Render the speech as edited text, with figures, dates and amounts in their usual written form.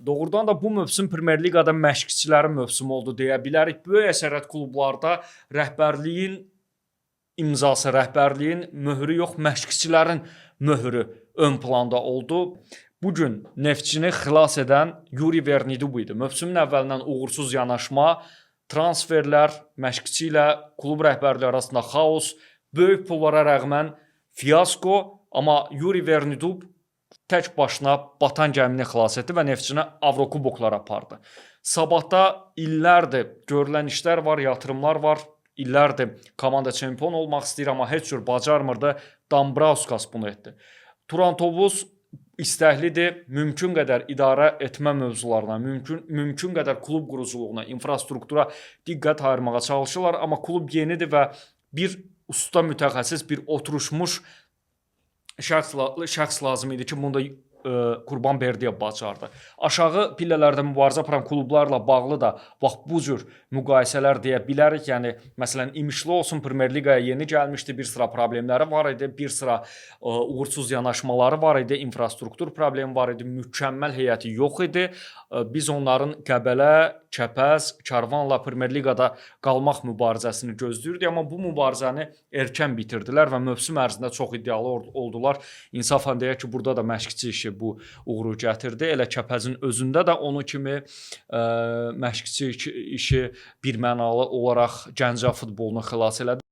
Doğrudan da bu mövsüm Premyer Liqada məşqçilərin mövsümü oldu deyə bilərik. Böyük əksəriyyət klublarda rəhbərliyin imzası, rəhbərliyin möhrü yox, məşqçilərin möhrü ön planda oldu. Bugün Neftçini xilas edən Yuri Vernidu idi. Mövsümün əvvəlindən uğursuz yanaşma, transferlər, məşqçi ilə klub rəhbərliyi arasında xaos, böyük pullara rəğmən fiasko, amma Yuri Vernidu tək başına batan gəmini xilas etdi və Neftçini Avrokuboklara apardı. Sabahda illərdir görülən işlər var, yatırımlar var. İllərdir komanda çempion olmaq istəyir, amma heç cür bacarmırdı. Dambrauskas bunu etdi. Turantovuz istəklidir, mümkün qədər idarə etmə mövzularına, mümkün qədər klub quruculuğuna, infrastruktura diqqət ayırmağa çalışırlar, amma klub yenidir və bir usta mütəxəssis, bir oturuşmuş şəxs lazım idi ki, bunu da Qurban Berdiyev bacardı. Aşağı pillələrdə mübarizə aparan klublarla bağlı da bax bu cür müqayisələr deyə bilərik. Yəni məsələn İmişli olsun, Premyer Liqaya yeni gəlmişdi, bir sıra problemləri var idi, bir sıra uğursuz yanaşmaları var idi, infrastruktur problemi var idi, mükəmməl heyəti yox idi. Biz onların Qəbələ, Kəpəz, Karvanla Premyer Liqada qalmaq mübarizəsini gözləyirdik, amma bu mübarizəni erkən bitirdilər və mövsüm ərzində çox iddialı oldular. İnsafən deyək ki, burada da məşqçi işi bu uğuru gətirdi. Elə Kəpəzin özündə də onu kimi məşqçi işi birmənalı olaraq Gəncə futbolunu xilas elədi.